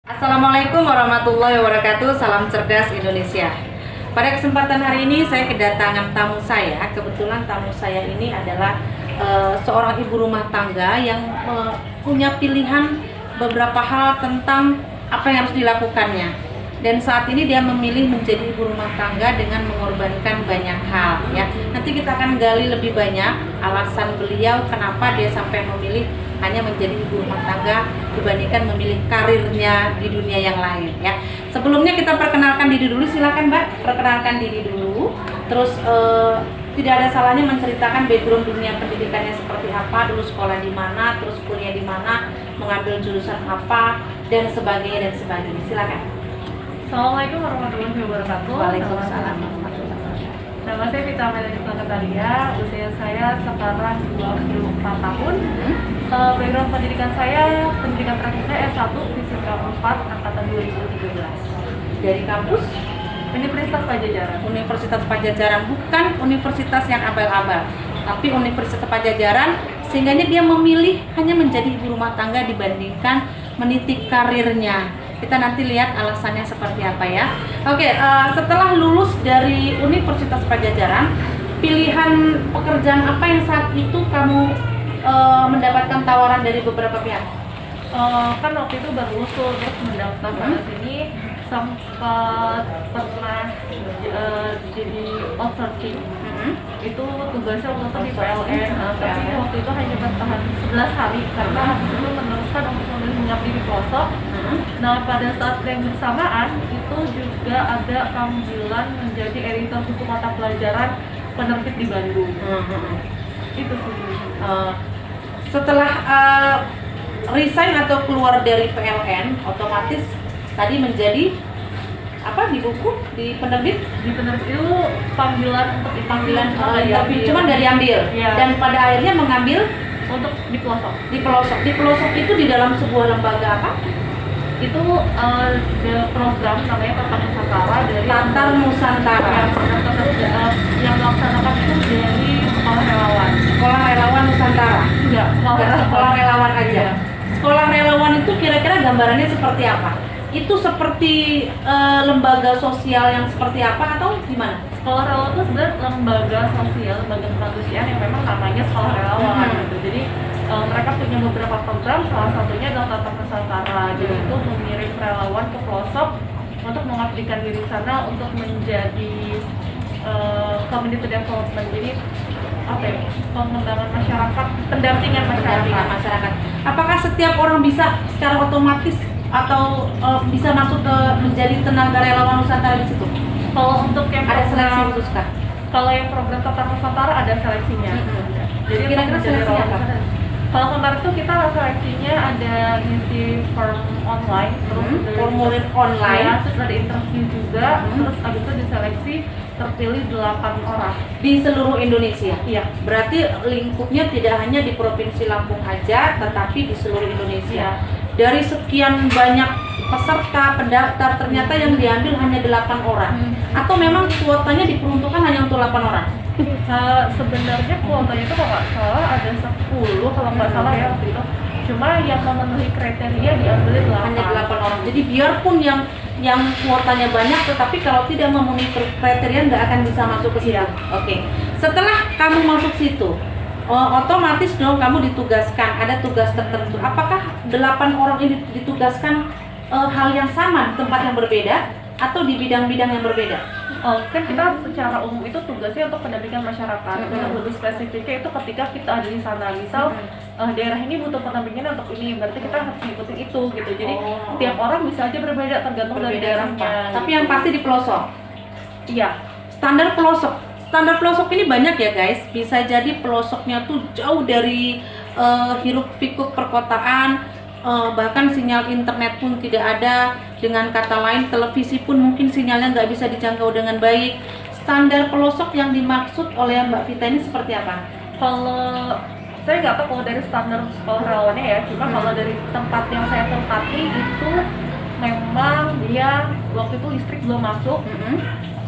Assalamualaikum warahmatullahi wabarakatuh. Salam cerdas Indonesia. Pada kesempatan hari ini saya kedatangan tamu saya. Kebetulan tamu saya ini adalah seorang ibu rumah tangga yang punya pilihan beberapa hal tentang apa yang harus dilakukannya. Dan saat ini dia memilih menjadi ibu rumah tangga dengan mengorbankan banyak hal. Ya, nanti kita akan gali lebih banyak alasan beliau kenapa dia sampai memilih hanya menjadi ibu rumah tangga dibandingkan memilih karirnya di dunia yang lain. Ya, sebelumnya kita perkenalkan diri dulu. Silakan Mbak, perkenalkan diri dulu. Terus tidak ada salahnya menceritakan background dunia pendidikannya seperti apa, dulu sekolah di mana, terus kuliah di mana, mengambil jurusan apa, dan sebagainya dan sebagainya. Silakan. Assalamualaikum warahmatullahi wabarakatuh. Waalaikumsalam. Nama saya Vita Amelia Kataria, usia saya sekarang 24 tahun. Background pendidikan saya, pendidikan terakhirnya S1 Fisika 4 angkatan 2013. Dari kampus Universitas Pajajaran. Universitas Pajajaran, bukan universitas yang abal-abal, tapi Universitas Pajajaran, sehingga dia memilih hanya menjadi ibu rumah tangga dibandingkan meniti karirnya. Kita nanti lihat alasannya seperti apa ya. Oke, setelah lulus dari Universitas Pajajaran, pilihan pekerjaan apa yang saat itu kamu mendapatkan tawaran dari beberapa pihak? Kan waktu itu baru usul terus mendaftar sana sini, sempat pernah jadi outsourcing. Itu tugasnya waktu itu di PLN, tapi waktu itu hanya bertahan 11 hari karena habis itu meneruskan untuk mengabdi di pelosok. Nah, pada saat yang bersamaan itu juga ada panggilan menjadi editor buku mata pelajaran penerbit di Bandung. Itu sih. Setelah resign atau keluar dari PLN, otomatis tadi menjadi apa di buku, di penerbit Itu panggilan untuk interview, cuman dari ambil ya. Dan pada akhirnya mengambil Untuk di pelosok. Di pelosok itu di dalam sebuah lembaga apa? Itu ada program namanya Tatar Nusantara dari Tatar Nusantara. Yang melaksanakan itu dari sekolah relawan. Sekolah Relawan Nusantara. Enggak, Sekolah relawan aja. Sekolah relawan itu kira-kira gambarannya seperti apa? Itu seperti lembaga sosial yang seperti apa atau gimana? Sekolah relawan itu sebenarnya lembaga sosial, lembaga kemanusiaan yang memang namanya sekolah relawan gitu. Jadi mereka punya beberapa program, salah satunya adalah Tatar Nusantara. Jadi itu mengirim relawan ke pelosok untuk mengabdikan diri sana untuk menjadi community development. Jadi apa ya, pengembangan masyarakat, pendampingan masyarakat. Apakah setiap orang bisa secara otomatis atau bisa masuk ke menjadi tenaga relawan Nusantara di situ? Kalau untuk yang Ada seleksi program, khusus kah? kalau yang program Tatar Nusantara ada seleksinya. Jadi Kira-kira seleksinya apa? Kalau kemarin tuh kita seleksinya ada ngisi form online, terus formulir online, ya, terus ada interview juga, terus abis itu diseleksi terpilih 8 orang di seluruh Indonesia. Iya. Berarti lingkupnya tidak hanya di Provinsi Lampung aja, tetapi di seluruh Indonesia. Dari sekian banyak peserta pendaftar, ternyata yang diambil hanya 8 orang. Atau memang kuotanya diperuntukkan hanya untuk 8 orang? Sebenarnya kuotanya itu kalau nggak salah ada 10 kalau nggak salah ya waktu itu. Cuma yang memenuhi kriteria diambil 8. Hanya 8 orang. Jadi biarpun yang kuotanya banyak, tetapi kalau tidak memenuhi kriteria nggak akan bisa masuk ke situ. Oke. Setelah kamu masuk situ, otomatis dong kamu ditugaskan, ada tugas tertentu. Apakah 8 orang ini ditugaskan hal yang sama di tempat yang berbeda atau di bidang-bidang yang berbeda? Kan kita secara umum itu tugasnya untuk pendampingan masyarakat. Yang lebih spesifiknya itu ketika kita ada di sana. Misal daerah ini butuh pendampingan untuk ini, berarti kita harus ngikutin itu gitu. Jadi tiap orang bisa aja berbeda tergantung dari daerahnya. Tapi yang pasti di pelosok. Iya. Standar pelosok ini banyak ya guys. Bisa jadi pelosoknya tuh jauh dari hiruk pikuk perkotaan, bahkan sinyal internet pun tidak ada. Dengan kata lain, televisi pun mungkin sinyalnya nggak bisa dijangkau dengan baik. Standar pelosok yang dimaksud oleh Mbak Vita ini seperti apa? Kalau saya nggak tahu kalau dari standar sekolah relawannya ya, cuma kalau dari tempat yang saya tempati itu memang dia waktu itu listrik belum masuk.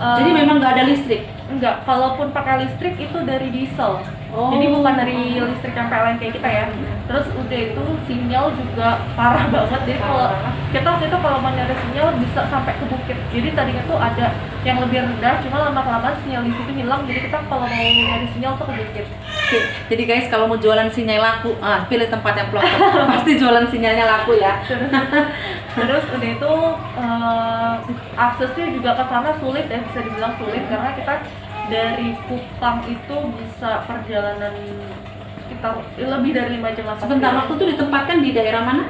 Jadi memang nggak ada listrik? Enggak, kalaupun pakai listrik itu dari diesel. Oh. Jadi bukan dari listrik yang PLN kayak kita ya. Terus udah itu sinyal juga parah banget. Jadi kalau kita waktu itu kalau mau nyari sinyal bisa sampai ke bukit. Jadi tadinya tuh ada yang lebih rendah, cuma lama-kelamaan sinyal di situ hilang. Jadi kita kalau mau nyari sinyal tuh ke bukit. Oke, jadi guys kalau mau jualan sinyal laku, pilih tempat yang pelosok. Pasti jualan sinyalnya laku ya. Terus udah itu aksesnya juga ke sana sulit ya, bisa dibilang sulit karena kita dari Kupang itu bisa perjalanan sekitar lebih dari 5 jam. Sebentar, waktu itu ditempatkan di daerah mana?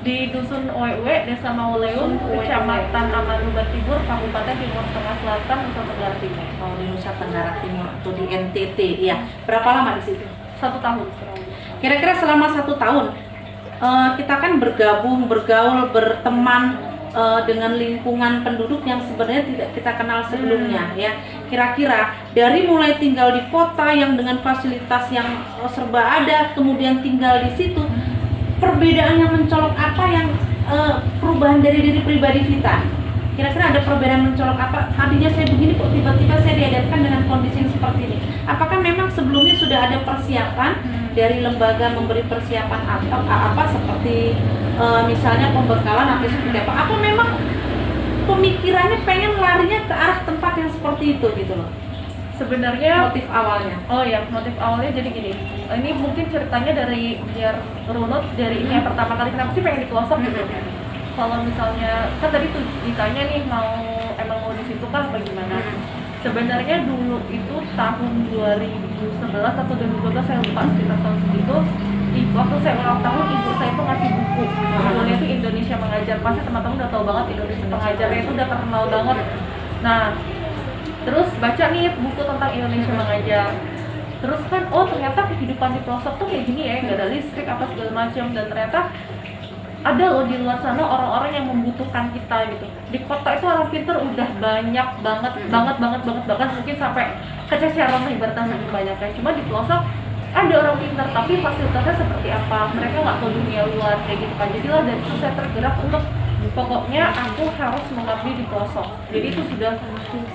Di Dusun Oewe, Desa Mauleun, Kecamatan Amanuba Timur, Kabupaten Timur Tengah Selatan, Nusa Tenggara Timur. Oh, di Nusa Tenggara Timur atau di NTT, ya. Berapa lama di situ? 1 tahun. Kira-kira selama 1 tahun, kita kan bergabung, bergaul, berteman dengan lingkungan penduduk yang sebenarnya tidak kita kenal sebelumnya, ya. Kira-kira dari mulai tinggal di kota yang dengan fasilitas yang serba ada, kemudian tinggal di situ, perbedaan yang mencolok apa yang perubahan dari diri pribadi kita? Kira-kira ada perbedaan mencolok apa? Tadinya saya begini kok tiba-tiba saya dihadapkan dengan kondisi yang seperti ini. Apakah memang sebelumnya sudah ada persiapan dari lembaga memberi persiapan atau apa seperti misalnya pembekalan atau seperti apa? Apa memang pemikirannya pengen larinya ke arah tempat yang seperti itu gitu loh? Sebenarnya Motif awalnya. Oh ya, motif awalnya jadi gini. Ini mungkin ceritanya dari biar runut dari ini yang pertama kali kenapa sih pengen di pelosok gitu. Kalau misalnya kan tadi tuh ditanya nih emang mau di situ kan bagaimana? Sebenarnya dulu itu tahun 2011 atau 2012 saya lupa sekitar tahun segitu. Waktu saya ulang tahun ibu saya itu ngasih buku. Judulnya itu Indonesia Mengajar. Pasti teman-teman udah tahu banget Indonesia Mengajarnya itu udah terkenal banget. Nah, terus baca nih buku tentang Indonesia Mengajar. Terus kan ternyata kehidupan di pelosok tuh kayak gini ya, nggak ada listrik apa segala macam, dan ternyata ada loh di luar sana orang-orang yang membutuhkan kita gitu. Di kota itu orang pintar udah banyak banget mungkin sampai kececeran lah ibaratnya saking banyaknya. Cuma di pelosok ada orang pintar tapi fasilitasnya seperti apa, mereka nggak tahu dunia luar kayak gitu kan. Jadilah dari situ saya tergerak untuk pokoknya aku harus mengabdi di pelosok. Jadi itu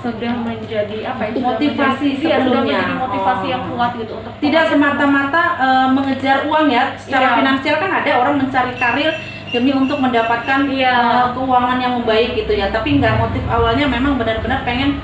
sudah menjadi apa ya? Motivasi sudah sebelumnya. menjadi motivasi yang kuat gitu untuk Tidak semata-mata mengejar uang ya. Secara Iya. finansial kan ada orang mencari karir demi untuk mendapatkan keuangan yang membaik gitu ya. Tapi nggak, motif awalnya memang benar-benar pengen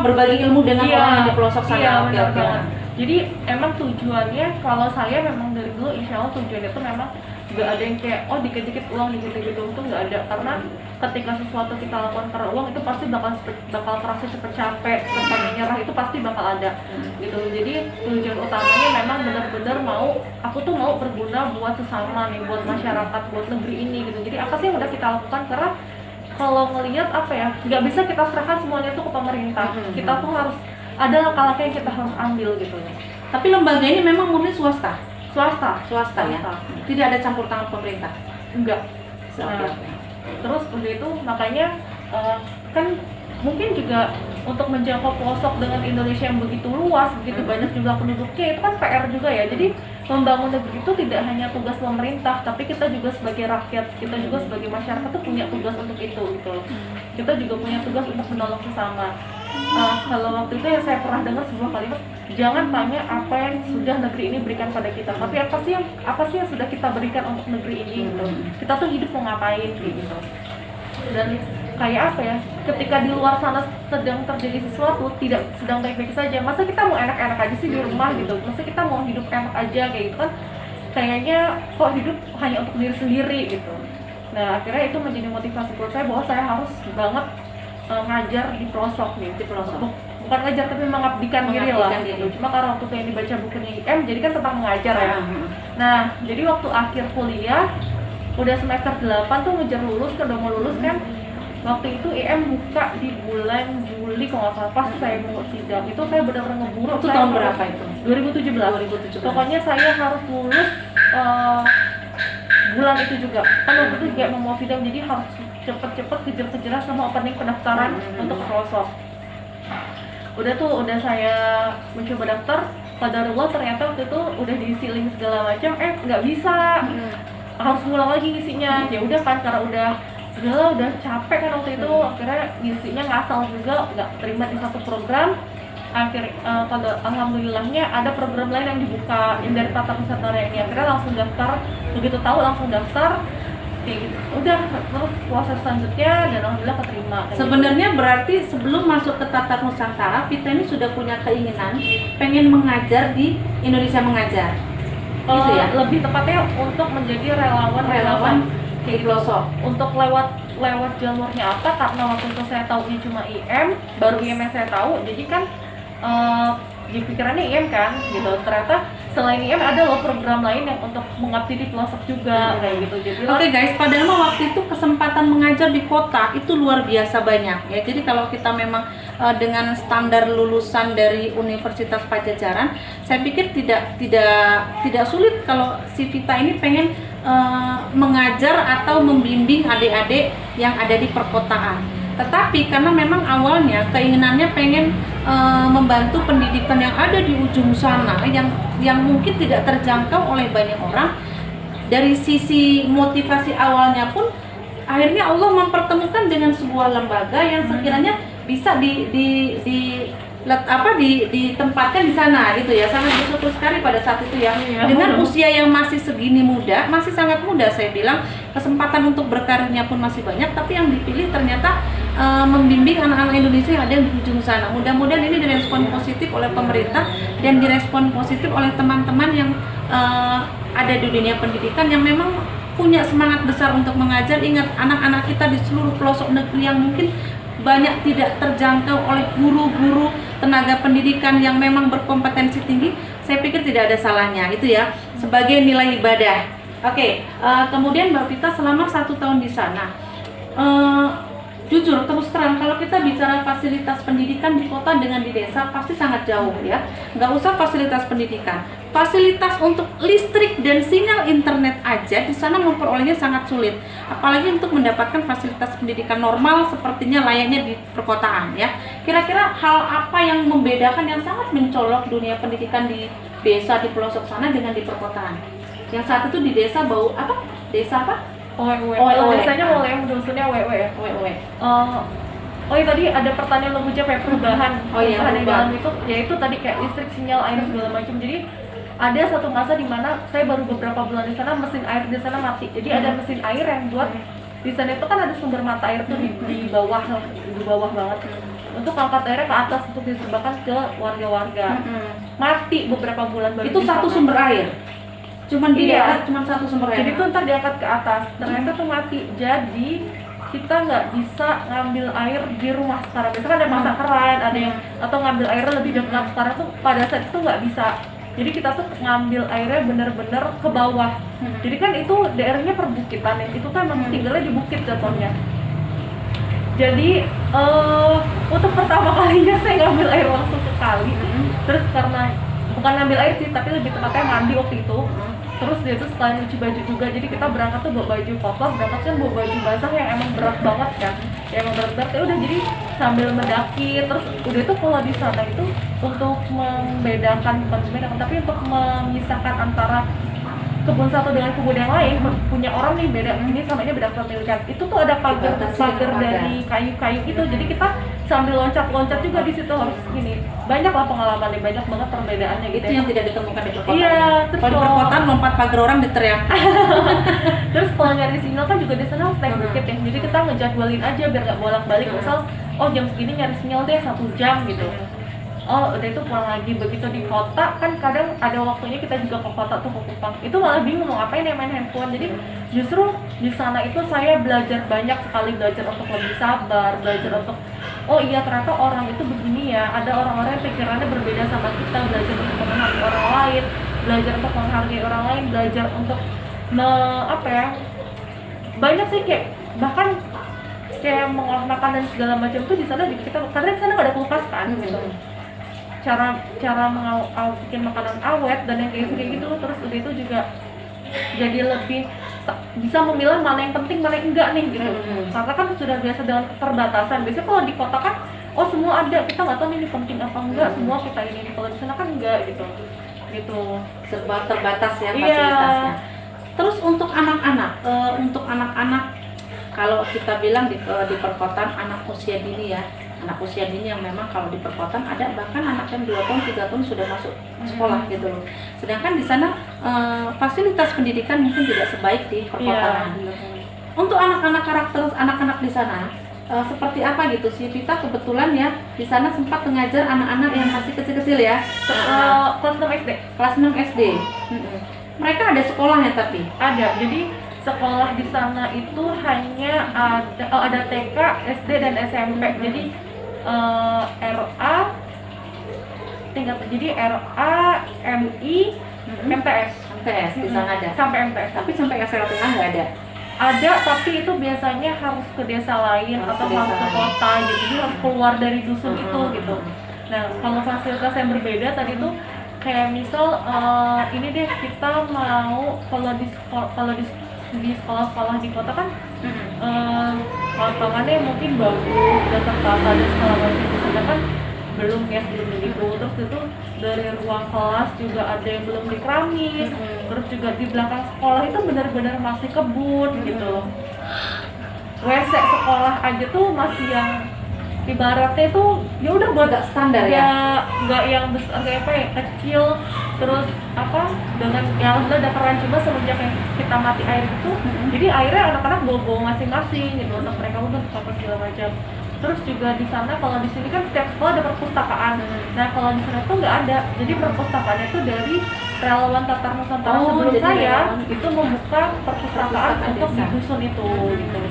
berbagi ilmu dengan orang yang di pelosok sana. Iya, Oke, benar oke. banget. Jadi emang tujuannya, kalau saya memang dari dulu insya Allah tujuannya itu memang nggak ada yang kayak dikit-dikit uang, dikit-dikit untung, tuh nggak ada. Karena ketika sesuatu kita lakukan karena uang itu pasti bakal terasa cepet capek, gampang nyerah, itu pasti bakal ada gitu. Jadi tujuan utamanya memang benar-benar aku tuh mau berguna buat sesama nih, buat masyarakat, buat negeri ini gitu. Jadi apa sih yang udah kita lakukan? Karena kalau ngelihat nggak bisa kita serahkan semuanya tuh ke pemerintah. Kita tuh harus ada langkah-langkah yang kita harus ambil gitu ya. Tapi lembaga ini memang murni swasta. Swasta Ya. Tidak ada campur tangan pemerintah. Enggak. Oke. Terus udah itu makanya kan mungkin juga untuk menjangkau pelosok dengan Indonesia yang begitu luas, begitu banyak jumlah penduduknya, itu kan PR juga ya. Jadi membangun negeri itu tidak hanya tugas pemerintah, tapi kita juga sebagai rakyat, kita juga sebagai masyarakat tuh punya tugas untuk itu gitu loh. Kita juga punya tugas untuk menolong sesama. Kalau waktu itu yang saya pernah dengar sebuah kalimat, jangan tanya apa yang sudah negeri ini berikan pada kita, tapi apa sih yang sudah kita berikan untuk negeri ini gitu. Kita tuh hidup mau ngapain gitu. Dan kayak apa ya, ketika di luar sana sedang terjadi sesuatu tidak sedang baik-baik saja, masa kita mau enak-enak aja sih di rumah gitu, masa kita mau hidup enak aja kayak gitu kan, kayaknya kok hidup hanya untuk diri sendiri gitu. Nah akhirnya itu menjadi motivasi buat saya bahwa saya harus banget ngajar di pelosok nih, di pelosok. Bukan ngajar tapi mengabdikan diri lah gitu. Cuma karena waktu itu yang dibaca bukunya IM, jadi kan tentang mengajar ya. Nah jadi waktu akhir kuliah udah semester 8 tuh ngejar lulus, udah mau lulus kan. Waktu itu IM buka di bulan Juli kalau nggak salah, pas saya mau sidang itu saya benar-benar ngeburu. Itu tahun berapa itu? 2017. Pokoknya saya harus lulus bulan itu juga. Kan waktu itu kayak mau sidang, jadi harus cepet-cepet kejar-kejaran sama opening pendaftaran untuk pelosok. Udah saya mencoba daftar, qadarullah ternyata waktu itu udah diisi link segala macam, nggak bisa, harus ngulang lagi ngisinya. Ya udah kan, karena udah capek kan waktu itu, akhirnya ngisinya ngasal juga, nggak terima di satu program. pada alhamdulillahnya ada program lain yang dibuka yang dari Tata Nusantara ini, akhirnya langsung daftar, begitu tahu langsung daftar, udah terus proses selanjutnya dan alhamdulillah keterima. Sebenarnya berarti sebelum masuk ke Tata Nusantara, Vita ini sudah punya keinginan pengen mengajar di Indonesia Mengajar. Gitu ya? Lebih tepatnya untuk menjadi relawan di pelosok. Untuk lewat jalurnya apa, karena waktu itu saya taunya cuma IM, baru IM yang saya tahu, jadi kan di pikirannya IM kan gitu, ternyata selain IM ada loh program lain yang untuk mengabdi di pelosok juga kayak gitu. Jadi Oke guys, padahal waktu itu kesempatan mengajar di kota itu luar biasa banyak ya. Jadi kalau kita memang dengan standar lulusan dari Universitas Padjadjaran, saya pikir tidak sulit kalau si Vita ini pengen mengajar atau membimbing adik-adik yang ada di perkotaan. Tetapi karena memang awalnya keinginannya pengen membantu pendidikan yang ada di ujung sana, yang mungkin tidak terjangkau oleh banyak orang. Dari sisi motivasi awalnya pun akhirnya Allah mempertemukan dengan sebuah lembaga yang sekiranya bisa ditempatkan di sana gitu ya. Sangat bersyukur sekali pada saat itu ya. Dengan usia yang masih segini muda, masih sangat muda, saya bilang kesempatan untuk berkarirnya pun masih banyak, tapi yang dipilih ternyata membimbing anak-anak Indonesia yang ada di ujung sana. Mudah-mudahan ini direspon positif oleh pemerintah dan direspon positif oleh teman-teman yang ada di dunia pendidikan yang memang punya semangat besar untuk mengajar. Ingat, anak-anak kita di seluruh pelosok negeri yang mungkin banyak tidak terjangkau oleh guru-guru tenaga pendidikan yang memang berkompetensi tinggi, saya pikir tidak ada salahnya itu ya, sebagai nilai ibadah. Oke, kemudian Mbak Vita selama 1 tahun di sana, jujur terus terang kalau kita bicara fasilitas pendidikan di kota dengan di desa pasti sangat jauh ya. Nggak usah fasilitas pendidikan, fasilitas untuk listrik dan sinyal internet aja di sana memperolehnya sangat sulit, apalagi untuk mendapatkan fasilitas pendidikan normal sepertinya layaknya di perkotaan ya. Kira-kira hal apa yang membedakan, yang sangat mencolok dunia pendidikan di desa di pelosok sana dengan di perkotaan? Yang saat itu di desa bau apa? Desa apa? Biasanya yang dusunnya WW ya. Oh iya, tadi ada pertanyaan lebih jawab ya, perubahan. Perubahan di dalam itu, yaitu tadi kayak listrik, sinyal, air segala macam. Jadi ada satu masa di mana saya baru beberapa bulan di sana, mesin air di sana mati. Jadi ada mesin air yang buat di sana itu kan ada sumber mata air tuh di bawah banget. Untuk angkat airnya ke atas untuk diserbakan ke warga-warga. Mati beberapa bulan baru. Itu satu sumber air. Cuman cuma satu sumber air. Jadi tuh ntar diangkat ke atas, ternyata tuh mati. Jadi kita nggak bisa ngambil air di rumah sekarang. Biasanya ada masak keran, ada yang atau ngambil airnya lebih dekat. Sekarang tuh pada saat itu nggak bisa. Jadi kita tuh ngambil airnya bener-bener ke bawah. Jadi kan itu daerahnya perbukitan, itu kan memang tinggalnya di bukit contohnya. Jadi untuk pertama kalinya saya ngambil air langsung ke kali. Terus karena bukan ngambil air sih, tapi lebih tepatnya mandi waktu itu. Terus dia tuh setelah nyuci baju juga, jadi kita berangkat tuh bawa baju kotor, berangkat kan bawa baju basah yang emang berat banget kan, yang emang berat banget. Ya udah, jadi sambil mendaki, terus udah tuh kalau di sana itu untuk membedakan, bukan membedakan, tapi untuk memisahkan antara kebun satu dengan kebun yang lain, punya orang nih beda, ini sama ini beda kepemilikan. Itu tuh ada pagar dari kayu-kayu gitu, jadi kita sambil loncat-loncat juga di situ harus gini. Banyak lah pengalaman nih, banyak banget perbedaannya gitu. Itu yang tidak ditemukan di perkotaan. Iya, terus kalau di perkotaan lompat pagar orang diteriakin. Terus kalau nyari sinyal kan juga di sana harus naik bukit ya. Jadi kita ngejadwalin aja biar nggak bolak-balik. Misal, oh jam segini nyari sinyal deh 1 jam gitu. Oh udah itu pulang lagi. Begitu di kota kan kadang ada waktunya kita juga ke kota tuh, ke Kupang. Itu malah bingung mau ngapain ya, main handphone. Jadi justru di sana itu saya belajar banyak sekali, belajar untuk lebih sabar, belajar untuk oh iya ternyata orang itu begini ya. Ada orang-orang yang pikirannya berbeda sama kita, belajar untuk menghargai orang lain, belajar untuk menghargai orang lain, belajar untuk banyak sih, kayak bahkan kayak mengolah makanan segala macam tuh di sana kita, karena di sana nggak ada kulkas kan gitu. Cara bikin makanan awet dan yang kayak gitu, terus udah itu juga jadi lebih bisa memilah mana yang penting mana yang enggak nih gitu. Karena kan sudah biasa dengan keterbatasan. Biasanya kalau di kota kan oh semua ada, kita nggak tahu ini penting apa enggak, semua kita ini. Kalau di sana kan enggak gitu Serba terbatas ya fasilitasnya. Terus untuk anak-anak, kalau kita bilang di perkotaan anak usia dini ya, anak usia dini yang memang kalau di perkotaan ada bahkan anak yang 2 tahun 3 tahun sudah masuk sekolah gitu loh. Sedangkan di sana fasilitas pendidikan mungkin tidak sebaik di perkotaan. Untuk anak-anak karakter anak-anak di sana seperti apa gitu sih? Vita kebetulan ya di sana sempat mengajar anak-anak yang masih kecil-kecil ya. Kelas 6 SD. Kelas 6 SD. Mereka ada sekolahnya tapi Ada. Jadi sekolah di sana itu hanya ada TK, SD dan SMP. Jadi RA tingkat jadi RA, MI, MTS. MTS di sana ada. Sampai MTS. Tapi sampai SLTA nggak ada. Ada, tapi itu biasanya harus ke desa lain atau harus ke kota gitu. Jadi harus keluar dari dusun itu gitu. Nah, kalau fasilitas yang berbeda tadi tuh kayak misal ini deh kita mau kalau di sekolah-sekolah di kota kan lapangannya mungkin bagus, udah tertata dan segala macam. Sedangkan belum begitu. Terus itu dari ruang kelas juga ada yang belum dikeramik. Terus juga di belakang sekolah itu benar-benar masih kebun gitu. WC sekolah aja tuh masih yang ibaratnya itu ya udah buat Nggak standar ya? nggak yang besar kayak apa ya, kecil. Terus apa dengan yang udah ada keran, cuma semenjak yang kita mati air itu jadi airnya anak-anak bawa masing-masing gitu untuk mereka untuk apa segala macam. Terus juga di sana, kalau di sini kan setiap sekolah ada perpustakaan. Nah kalau di sana tuh nggak ada. Jadi perpustakaannya itu dari relawan Tatar Nusantara sebelum saya itu membuka perpustakaan untuk di dusun itu gitu.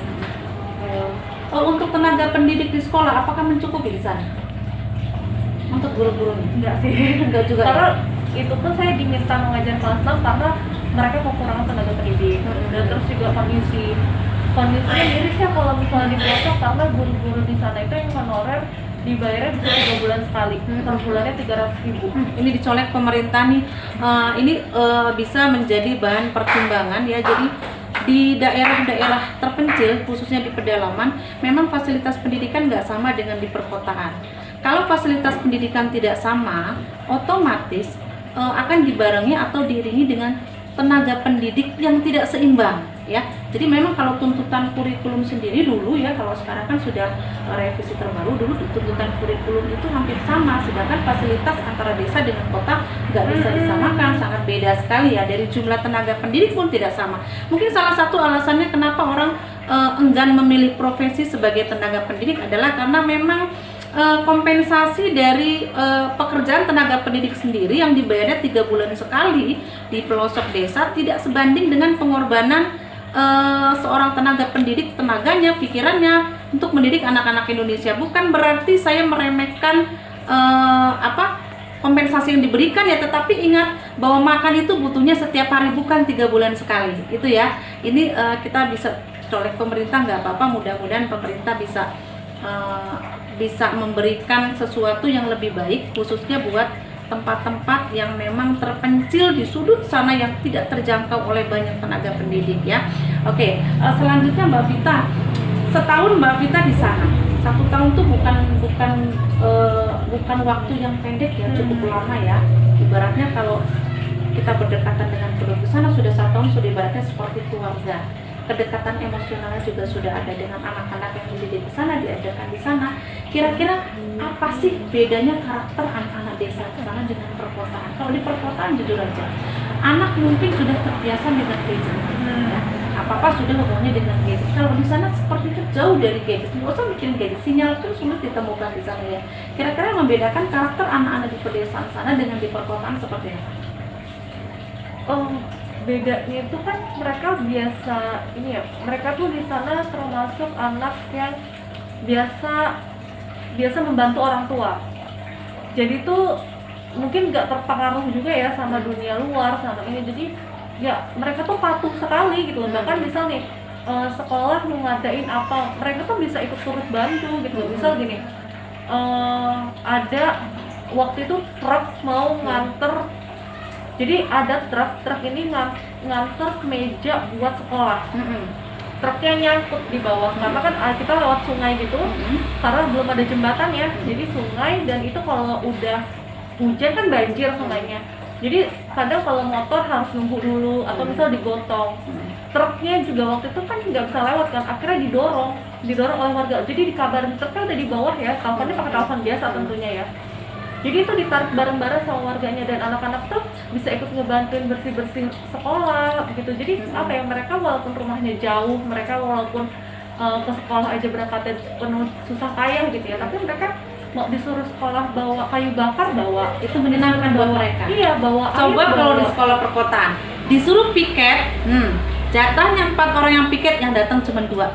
Untuk tenaga pendidik di sekolah apakah mencukupi di sana? Untuk guru-gurunya? Enggak sih. Enggak juga. Karena itu pun saya diminta mengajar kelas 6 karena mereka kekurangan tenaga pendidik. Dan terus juga kondisinya miris ya kalau misalnya di pelosok, karena guru-guru di sana itu yang honorer dibayarnya bisa 3 bulan sekali, per bulannya 300.000. Ini dicolek pemerintah nih. Ini bisa menjadi bahan pertimbangan ya. Jadi di daerah-daerah terpencil khususnya di pedalaman memang fasilitas pendidikan nggak sama dengan di perkotaan. Kalau fasilitas pendidikan tidak sama, otomatis akan dibarengi atau diiringi dengan tenaga pendidik yang tidak seimbang ya. Jadi memang kalau tuntutan kurikulum sendiri dulu ya, kalau sekarang kan sudah revisi terbaru, dulu tuntutan kurikulum itu hampir sama, sedangkan fasilitas antara desa dengan kota nggak bisa disamakan, sangat beda sekali ya. Dari jumlah tenaga pendidik pun tidak sama. Mungkin salah satu alasannya kenapa orang enggan memilih profesi sebagai tenaga pendidik adalah karena memang kompensasi dari pekerjaan tenaga pendidik sendiri yang dibayarnya 3 bulan sekali di pelosok desa tidak sebanding dengan pengorbanan seorang tenaga pendidik, tenaganya, pikirannya untuk mendidik anak-anak Indonesia. Bukan berarti saya meremehkan kompensasi yang diberikan ya, tetapi ingat bahwa makan itu butuhnya setiap hari, bukan 3 bulan sekali. Itu ya. Ini kita bisa colek pemerintah nggak apa-apa, mudah-mudahan pemerintah bisa memberikan sesuatu yang lebih baik khususnya buat tempat-tempat yang memang terpencil di sudut sana yang tidak terjangkau oleh banyak tenaga pendidik ya. Oke, selanjutnya Mbak Vita, setahun Mbak Vita di sana, 1 tahun itu bukan waktu yang pendek ya, cukup lama ya. Ibaratnya kalau kita berdekatan dengan penduduk sana sudah 1 tahun, sudah ibaratnya seperti keluarga. Kedekatan emosionalnya juga sudah ada dengan anak-anak yang mendidik di sana, diajarkan di sana. Kira-kira apa sih bedanya karakter anak-anak desa di sana dengan perkotaan? Kalau di perkotaan jujur aja, anak mungkin sudah terbiasa dengan gadget, ya. Apa-apa sudah hubungannya dengan gadget. Kalau di sana seperti jauh dari gadget, nggak usah mikirin gadget, sinyal pun sulit ditemukan di sana ya. Kira-kira yang membedakan karakter anak-anak di pedesaan sana dengan di perkotaan seperti apa? Bedanya itu kan mereka biasa ini ya, mereka tuh di sana termasuk anak yang biasa membantu orang tua. Jadi tuh mungkin nggak terpengaruh juga ya sama dunia luar, sama ini. Jadi ya mereka tuh patuh sekali gitu. Bahkan misal nih sekolah mau ngadain apa, mereka tuh bisa ikut turut bantu gitu. Misal gini, ada waktu itu truk mau nganter. Jadi ada truk ini nganter meja buat sekolah. Truknya nyangkut di bawah, karena kan kita lewat sungai gitu, karena belum ada jembatan ya. Jadi sungai, dan itu kalau udah hujan kan banjir sungainya. Jadi kadang kalau motor harus nunggu dulu, atau misal digotong. truknya juga waktu itu kan nggak bisa lewat kan, akhirnya didorong oleh warga. Jadi dikabarin truknya udah di bawah ya, teleponnya pakai telepon biasa tentunya ya. Jadi itu ditarik bareng-bareng sama warganya, dan anak-anak tuh bisa ikut ngebantuin bersih-bersih sekolah gitu. Jadi apa ya, mereka walaupun rumahnya jauh, mereka walaupun ke sekolah aja berangkatnya penuh susah payah gitu ya, tapi mereka mau disuruh sekolah bawa kayu bakar, bawa Itu menyenangkan buat mereka. Iya, bawa Coba air, kalau bawa- di sekolah perkotaan disuruh piket, jatahnya 4 orang yang piket, yang datang cuma 2.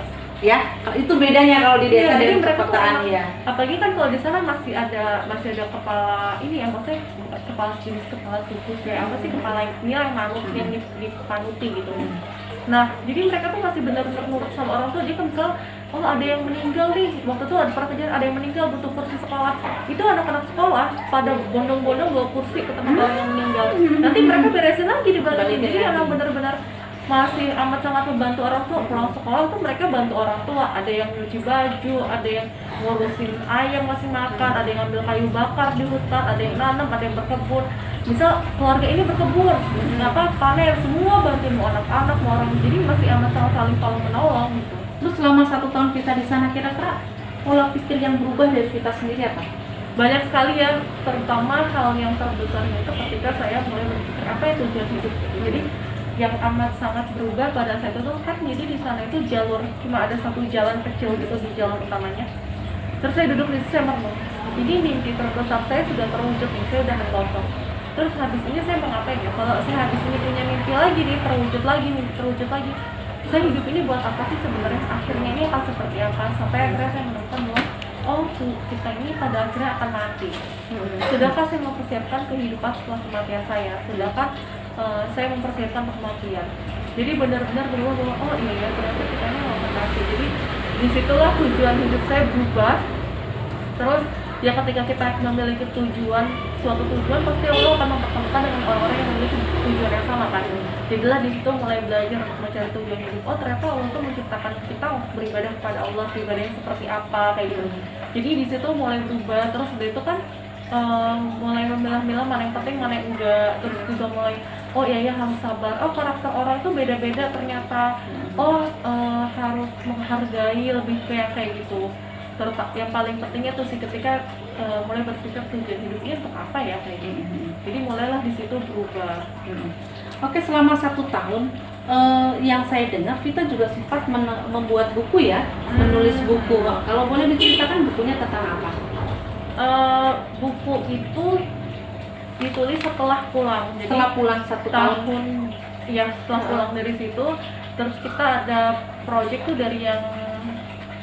Ya, itu bedanya kalau di desa Iya, jadi dan mereka tuh perkotaan emang- ya. apalagi kan kalau di sana masih ada kepala ini ya, maksudnya bukan kepala jenis kepala suku kayak apa sih, kepala ini yang manut yang dipanuti gitu. Nah, jadi mereka tuh masih benar-benar nurut sama orang tua. Jadi kan misal, oh ada yang meninggal nih, waktu itu ada pernah kejadian ada yang meninggal butuh kursi sekolah, itu anak-anak sekolah pada bondong-bondong bawa kursi ke tempat orang yang meninggal. Nanti mereka beresin lagi di balik. Jadi emang benar-benar masih amat sangat membantu orang tua. Pulang sekolah tuh mereka bantu orang tua, ada yang nyuci baju, ada yang ngurusin ayam masih makan, ada yang ngambil kayu bakar di hutan, ada yang nanam, ada yang berkebun. Misal keluarga ini berkebun, panen, semua bantuin, mau anak-anak mau orang. Jadi masih amat sangat saling tolong menolong gitu. Terus selama 1 tahun kita di sana, kira-kira pola pikir yang berubah dari kita sendiri apa? Banyak sekali ya, terutama hal yang terbesarnya itu ketika saya mulai berpikir apa itu tujuan hidup gitu. Jadi yang amat sangat berubah pada saat itu tuh kan, jadi di sana itu jalur cuma ada 1 jalan kecil gitu di jalan utamanya. Terus saya duduk di situ, saya merenung, ini mimpi terbesar saya sudah terwujud nih, saya udah kosong. Terus habis ini saya mau ngapain ya? Kalau saya habis ini punya mimpi lagi nih, terwujud lagi, saya hidup ini buat apa sih sebenarnya? Akhirnya ini akan seperti apa? Sampai akhirnya saya menemukan bahwa kita ini pada akhirnya akan mati. Sudahkah saya mempersiapkan kehidupan setelah kematian saya? Sudahkah saya mempersiapkan kematian? Jadi benar-benar berubah bahwa iya ya, ternyata kita ini mau mati. Jadi disitulah tujuan hidup saya berubah. Terus ya ketika kita memiliki suatu tujuan, pasti Allah akan mempertemukan dengan orang-orang yang memiliki tujuan yang sama kan. Jadilah di situ mulai belajar untuk mencari tujuan hidup. Oh ternyata Allah tuh menciptakan kita untuk beribadah kepada Allah, beribadah yang seperti apa kayak gitu. Jadi di situ mulai berubah. Terus dari itu kan mulai memilah-milah mana yang penting, mana yang enggak. Terus juga mulai iya harus sabar. Karakter orang itu beda-beda ternyata. Harus menghargai, lebih kayak gitu. Terus yang paling pentingnya tuh sih ketika mulai berpikir tujuan hidup ini untuk apa ya kayak gini. Jadi mulailah di situ berubah. Oke, selama 1 tahun yang saya dengar Vita juga sempat membuat buku ya, menulis buku. Kalau boleh diceritakan bukunya tentang apa? Buku itu ditulis setelah pulang. Jadi Setelah pulang 1 tahun. Ya setelah pulang dari situ, terus kita ada project tuh dari yang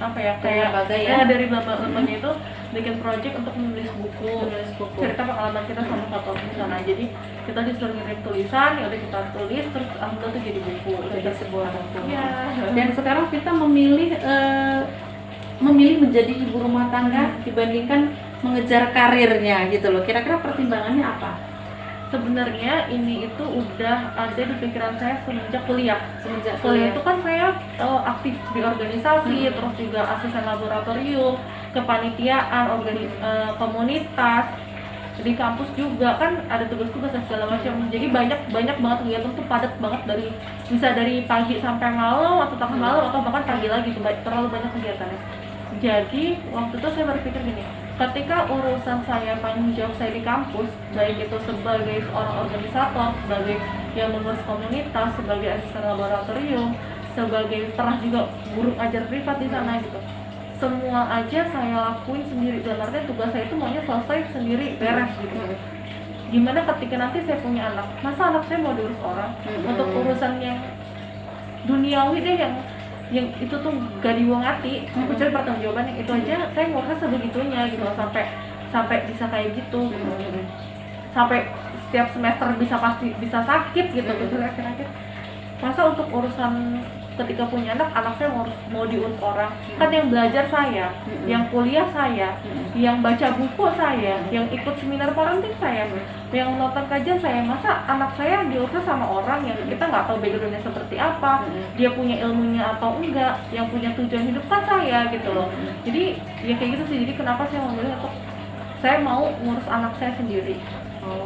dari lembaga itu bikin project untuk menulis buku, cerita pengalaman kita sama foto di sana. Jadi kita disuruh ngirim tulisan, ya udah kita tulis, terus alhamdulillah tuh jadi buku, Jadi sebuah buku. Ya. Dan sekarang kita memilih menjadi ibu rumah tangga dibandingkan mengejar karirnya gitu loh. Kira-kira pertimbangannya apa? Sebenarnya ini itu udah ada di pikiran saya semenjak kuliah. Kuliah itu kan saya aktif di organisasi, terus juga asisten laboratorium, kepanitiaan, komunitas, di kampus juga kan ada tugas-tugas dan segala macam. Jadi banyak banget kegiatan tuh, padat banget, bisa dari pagi sampai malam atau tengah malam atau bahkan pagi lagi tuh, terlalu banyak kegiatannya. Jadi waktu itu saya berpikir gini, ketika urusan saya, tanggung jawab saya di kampus, baik itu sebagai seorang organisator, sebagai yang mengurus komunitas, sebagai asisten laboratorium, sebagai pernah juga guru ajar privat di sana gitu, semua aja saya lakuin sendiri. Dan artinya tugas saya itu maunya selesai sendiri, beres gitu. Gimana ketika nanti saya punya anak, masa anak saya mau diurus orang? Untuk urusan yang duniawi deh, yang itu tuh gak diwongati, kecuali pertanggungjawaban yang itu aja saya ngurusnya sebegitunya gitu, sampai bisa kayak gitu, sampai setiap semester bisa sakit gitu. Akhir-akhir masa untuk urusan ketika punya anak saya mau diurus orang? Kan yang belajar saya, yang kuliah saya, yang baca buku saya, yang ikut seminar parenting saya, yang nonton kajian saya. Masa anak saya diurus sama orang yang kita nggak tahu backgroundnya seperti apa, dia punya ilmunya atau enggak, yang punya tujuan hidup kan saya gitu loh. Jadi ya kayak gitu sih. Jadi kenapa saya memilih untuk saya mau ngurus anak saya sendiri.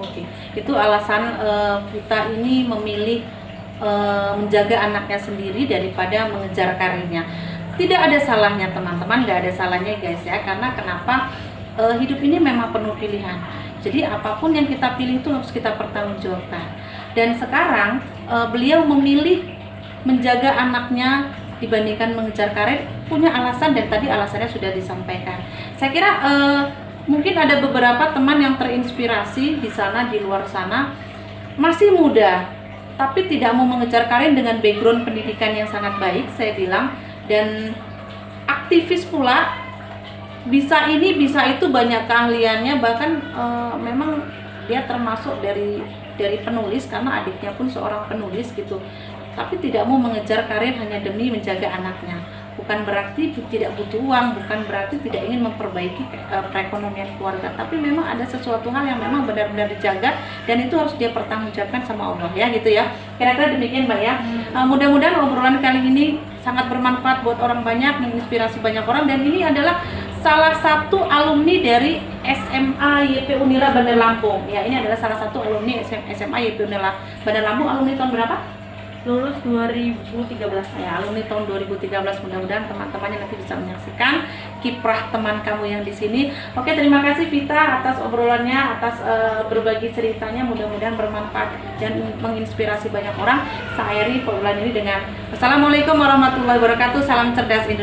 Oke. Itu alasan Vita ini memilih menjaga anaknya sendiri daripada mengejar karirnya. Tidak ada salahnya teman-teman, nggak ada salahnya guys ya, karena kenapa, hidup ini memang penuh pilihan. Jadi apapun yang kita pilih itu harus kita pertanggungjawabkan. Dan sekarang beliau memilih menjaga anaknya dibandingkan mengejar karir, punya alasan, dan tadi alasannya sudah disampaikan. Saya kira mungkin ada beberapa teman yang terinspirasi di sana, di luar sana, masih muda tapi tidak mau mengejar karir dengan background pendidikan yang sangat baik, saya bilang, dan aktivis pula, bisa ini bisa itu, banyak keahliannya, bahkan memang dia termasuk dari penulis karena adiknya pun seorang penulis gitu, tapi tidak mau mengejar karir hanya demi menjaga anaknya. Bukan berarti tidak butuh uang, bukan berarti tidak ingin memperbaiki perekonomian keluarga, tapi memang ada sesuatu hal yang memang benar-benar dijaga, dan itu harus dia pertanggungjawabkan sama Allah ya gitu ya. Kira-kira demikian Mbak ya. Mudah-mudahan obrolan kali ini sangat bermanfaat buat orang banyak, menginspirasi banyak orang, dan ini adalah salah satu alumni dari SMA YP Unila Bandar Lampung. Ya, ini adalah salah satu alumni SMA YP Unila Bandar Lampung. Alumni tahun berapa? Lulus 2013. Ya, alumni tahun 2013. Mudah-mudahan teman-temannya nanti bisa menyaksikan kiprah teman kamu yang di sini. Oke, terima kasih Vita atas obrolannya, atas berbagi ceritanya. Mudah-mudahan bermanfaat dan menginspirasi banyak orang. Saya akhiri obrolan ini dengan Assalamualaikum warahmatullahi wabarakatuh. Salam cerdas Indonesia.